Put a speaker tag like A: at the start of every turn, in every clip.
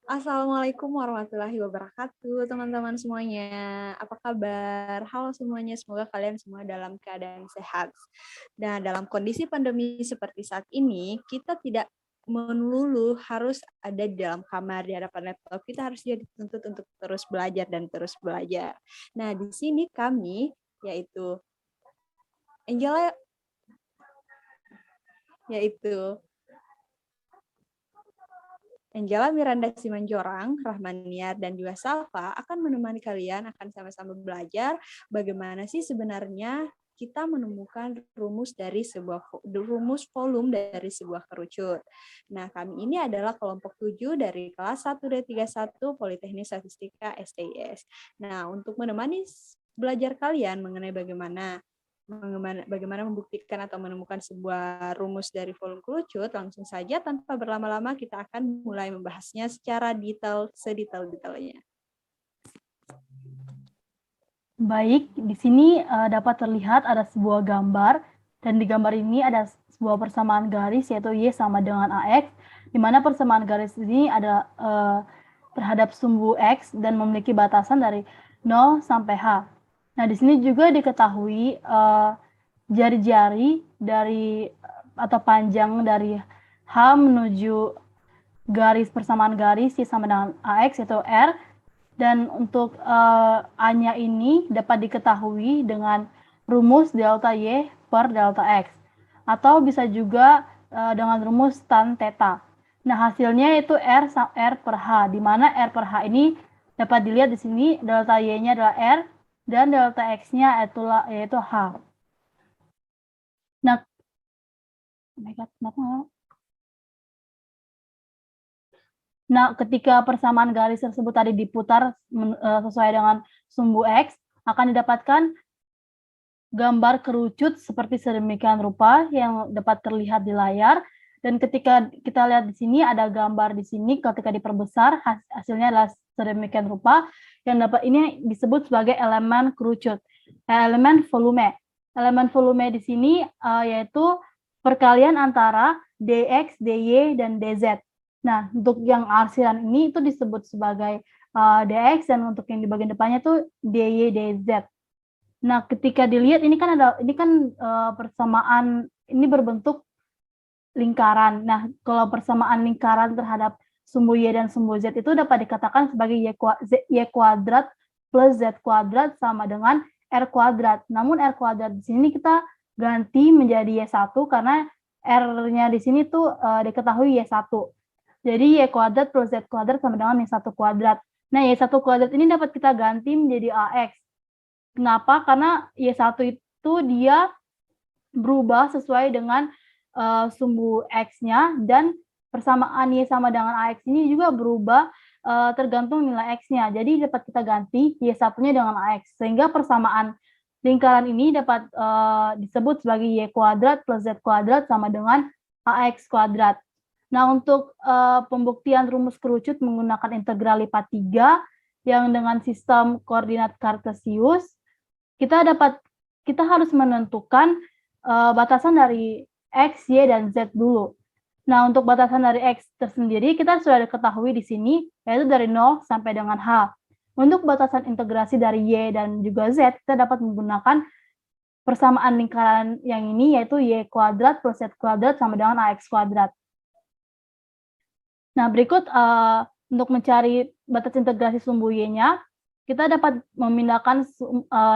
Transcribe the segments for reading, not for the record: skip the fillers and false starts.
A: Assalamualaikum warahmatullahi wabarakatuh, teman-teman semuanya. Apa kabar? Halo semuanya, semoga kalian semua dalam keadaan sehat. Nah, dalam kondisi pandemi seperti saat ini, kita tidak melulu harus ada di dalam kamar, di hadapan laptop. Kita harus juga dituntut untuk terus belajar dan terus belajar. Nah, di sini kami, yaitu Angela, yaitu Angela Miranda Simanjorang, Rahmaniar, dan juga Salva akan menemani kalian akan sama-sama belajar bagaimana sih sebenarnya kita menemukan rumus volume dari sebuah kerucut. Nah, kami ini adalah kelompok 7 dari kelas 1D31 Politeknik Statistika STIS. Nah, untuk menemani belajar kalian mengenai bagaimana membuktikan atau menemukan sebuah rumus dari volume kerucut, langsung saja tanpa berlama-lama kita akan mulai membahasnya secara sedetail-detailnya.
B: Baik, di sini dapat terlihat ada sebuah gambar, dan di gambar ini ada sebuah persamaan garis, yaitu Y sama dengan AX, di mana persamaan garis ini ada terhadap sumbu X dan memiliki batasan dari 0 sampai H. Nah, di sini juga diketahui jari-jari dari atau panjang dari H menuju garis persamaan garis Y sama dengan AX, yaitu R. Dan untuk A-nya ini dapat diketahui dengan rumus delta Y per delta X. Atau bisa juga dengan rumus tan theta. Nah, hasilnya itu R per H, di mana R per H ini dapat dilihat di sini delta Y-nya adalah R dan delta X-nya yaitu H. Nah, ketika persamaan garis tersebut tadi diputar sesuai dengan sumbu X, akan didapatkan gambar kerucut seperti sedemikian rupa yang dapat terlihat di layar. Dan ketika kita lihat di sini ada gambar di sini, ketika diperbesar hasilnya adalah sedemikian rupa yang ini disebut sebagai elemen kerucut, elemen volume. Elemen volume di sini yaitu perkalian antara dx, dy, dan dz. Nah, untuk yang arsiran ini itu disebut sebagai dx, dan untuk yang di bagian depannya itu dy, dz. Nah, ketika dilihat ini kan persamaan ini berbentuk lingkaran. Nah, kalau persamaan lingkaran terhadap sumbu Y dan sumbu Z itu dapat dikatakan sebagai Y kuadrat plus Z kuadrat sama dengan R kuadrat. Namun R kuadrat di sini kita ganti menjadi Y1 karena R-nya di sini tuh diketahui Y1. Jadi Y kuadrat plus Z kuadrat sama dengan Y1 kuadrat. Nah, Y1 kuadrat ini dapat kita ganti menjadi AX. Kenapa? Karena Y1 itu dia berubah sesuai dengan sumbu X-nya, dan persamaan Y sama dengan AX ini juga berubah tergantung nilai X-nya. Jadi dapat kita ganti Y1-nya dengan AX, sehingga persamaan lingkaran ini dapat disebut sebagai Y kuadrat plus Z kuadrat sama dengan AX kuadrat. Nah, untuk pembuktian rumus kerucut menggunakan integral lipat 3 yang dengan sistem koordinat kartesius, kita harus menentukan batasan dari X, Y, dan Z dulu. Nah, untuk batasan dari X tersendiri kita sudah diketahui di sini, yaitu dari 0 sampai dengan H. Untuk batasan integrasi dari Y dan juga Z, kita dapat menggunakan persamaan lingkaran yang ini, yaitu Y kuadrat plus Z kuadrat sama dengan AX kuadrat. Nah, berikut untuk mencari batas integrasi sumbu Y-nya, kita dapat memindahkan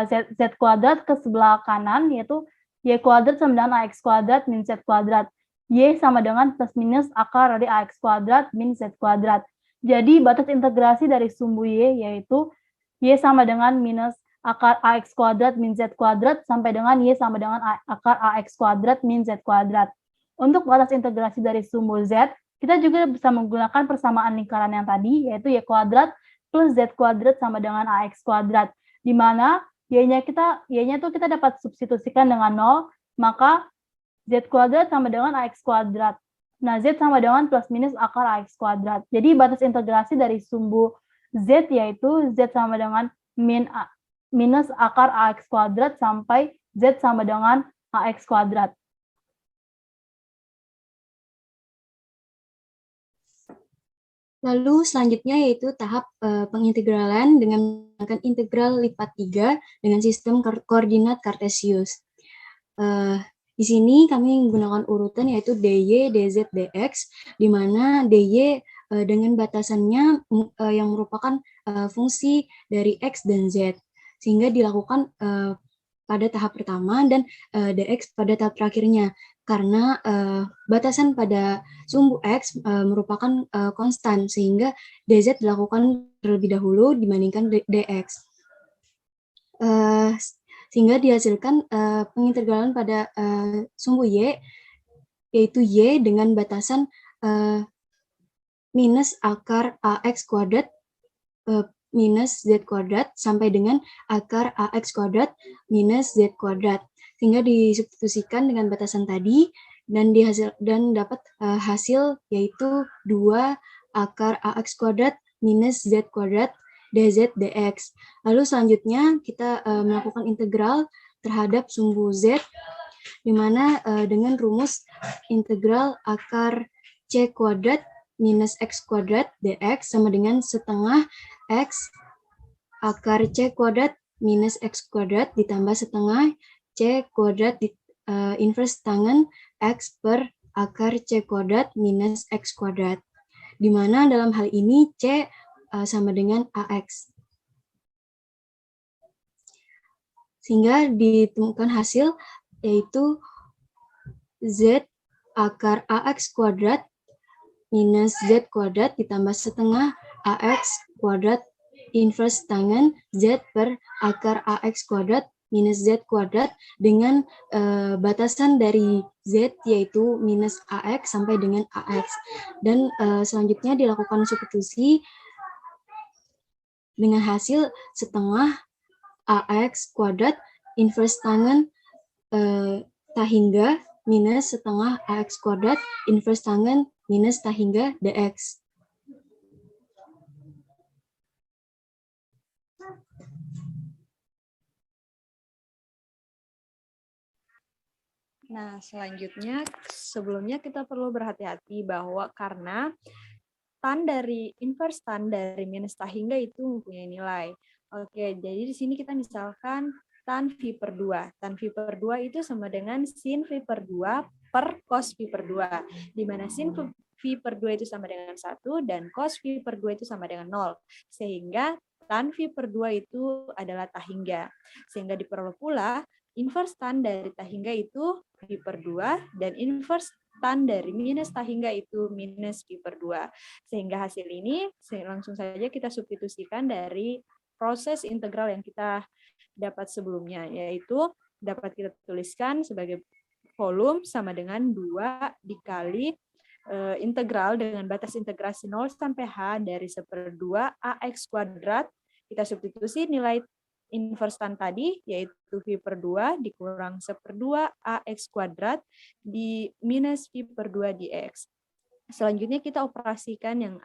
B: Z kuadrat ke sebelah kanan, yaitu Y kuadrat sama dengan AX kuadrat min Z kuadrat. Y sama dengan plus minus akar dari AX kuadrat min Z kuadrat. Jadi batas integrasi dari sumbu Y yaitu Y sama dengan minus akar AX kuadrat min Z kuadrat sampai dengan Y sama dengan akar AX kuadrat min Z kuadrat. Untuk batas integrasi dari sumbu Z, kita juga bisa menggunakan persamaan lingkaran yang tadi, yaitu Y kuadrat plus Z kuadrat sama dengan AX kuadrat, di mana Y-nya tuh kita dapat substitusikan dengan 0, maka Z kuadrat sama dengan AX kuadrat. Nah, Z sama dengan plus minus akar AX kuadrat. Jadi batas integrasi dari sumbu Z yaitu Z sama dengan minus akar AX kuadrat sampai Z sama dengan AX kuadrat.
C: Lalu selanjutnya yaitu tahap pengintegralan dengan menggunakan integral lipat 3 dengan sistem koordinat Cartesius. Di sini kami menggunakan urutan yaitu dy, dz, dx, di mana dy dengan batasannya yang merupakan fungsi dari x dan z, sehingga dilakukan pada tahap pertama dan dx pada tahap terakhirnya, karena batasan pada sumbu x merupakan konstan, sehingga dz dilakukan terlebih dahulu dibandingkan dx. Sehingga dihasilkan pengintegralan pada sumbu y, yaitu y dengan batasan minus akar ax kuadrat minus z kuadrat sampai dengan akar ax kuadrat minus z kuadrat, sehingga disubstitusikan dengan batasan tadi dan dapat hasil yaitu 2 akar ax kuadrat minus z kuadrat dz dx. Lalu selanjutnya kita melakukan integral terhadap sumbu z, di mana dengan rumus integral akar c kuadrat minus x kuadrat dx sama dengan setengah x akar c kuadrat minus x kuadrat ditambah setengah c kuadrat inverse tangen x per akar c kuadrat minus x kuadrat, di mana dalam hal ini c sama dengan ax. Sehingga ditemukan hasil yaitu z akar ax kuadrat minus z kuadrat ditambah setengah ax kuadrat inverse tangen z per akar ax kuadrat minus z kuadrat dengan batasan dari z yaitu minus ax sampai dengan ax. Dan selanjutnya dilakukan substitusi dengan hasil setengah ax kuadrat inverse tangen tahingga minus setengah ax kuadrat inverse tangen minus tahingga dx.
A: Nah, selanjutnya sebelumnya kita perlu berhati-hati bahwa karena tan dari inverse tan dari minus tahingga itu mempunyai nilai. Oke, jadi di sini kita misalkan tan V per 2. Tan V per 2 itu sama dengan sin V per 2 per cos V per 2. Di mana sin V per 2 itu sama dengan 1 dan cos V per 2 itu sama dengan 0. Sehingga tan V per 2 itu adalah tahingga. Sehingga diperoleh pula inverse tan dari tahingga itu V per 2 dan inverse tan dari minus tahingga itu minus V per 2. Sehingga hasil ini langsung saja kita substitusikan dari proses integral yang kita dapat sebelumnya, yaitu dapat kita tuliskan sebagai volume sama dengan 2 dikali integral dengan batas integrasi 0 sampai H dari 1/2 AX kuadrat. Kita substitusi nilai inverse tan tadi, yaitu V per 2 dikurang 1/2 AX kuadrat di minus V per 2 dx. Selanjutnya kita operasikan yang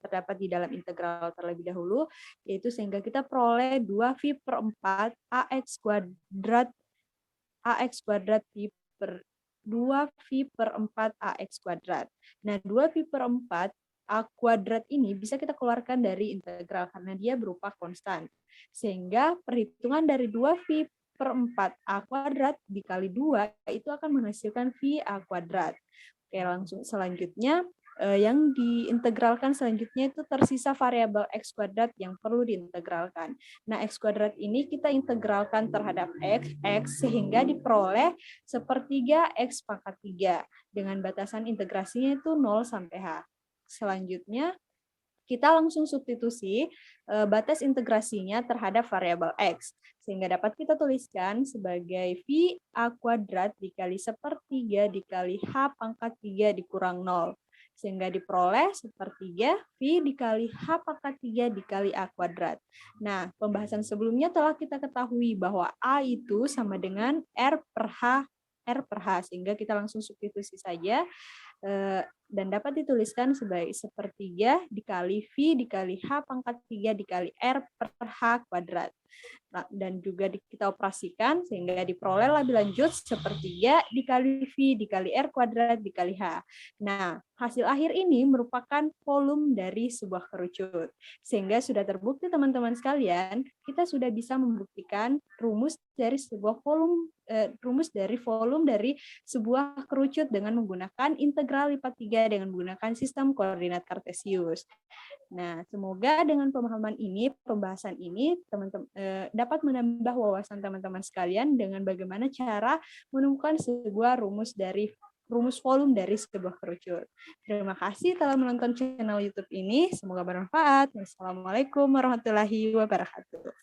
A: terdapat di dalam integral terlebih dahulu, yaitu sehingga kita peroleh 2V per 4 AX kuadrat V per 2V per 4 AX kuadrat. Nah, 2V per 4 A kuadrat ini bisa kita keluarkan dari integral karena dia berupa konstan. Sehingga perhitungan dari 2V per 4 A kuadrat dikali 2 itu akan menghasilkan V A kuadrat. Oke, langsung selanjutnya yang diintegralkan selanjutnya itu tersisa variabel x kuadrat yang perlu diintegralkan. Nah, x kuadrat ini kita integralkan terhadap x sehingga diperoleh 1/3 x pangkat 3 dengan batasan integrasinya itu 0 sampai h. Selanjutnya kita langsung substitusi batas integrasinya terhadap variabel x. Sehingga dapat kita tuliskan sebagai V A kuadrat dikali 1/3 dikali H pangkat 3 dikurang 0. Sehingga diperoleh 1/3 V dikali H pangkat 3 dikali A kuadrat. Nah, pembahasan sebelumnya telah kita ketahui bahwa A itu sama dengan R per H. Sehingga kita langsung substitusi saja dan dapat dituliskan sebagai sepertiga dikali V dikali H pangkat 3 dikali R per H kuadrat. Nah, dan juga kita operasikan sehingga diperoleh lebih lanjut sepertiga dikali V dikali R kuadrat dikali H. Nah, hasil akhir ini merupakan volume dari sebuah kerucut. Sehingga sudah terbukti teman-teman sekalian, kita sudah bisa membuktikan rumus dari sebuah volume dari sebuah kerucut dengan menggunakan integral lipat 3 dengan menggunakan sistem koordinat kartesius. Nah, semoga dengan pemahaman ini, pembahasan ini, teman-teman dapat menambah wawasan teman-teman sekalian dengan bagaimana cara menemukan sebuah rumus volume dari sebuah kerucut. Terima kasih telah menonton channel YouTube ini. Semoga bermanfaat. Wassalamualaikum warahmatullahi wabarakatuh.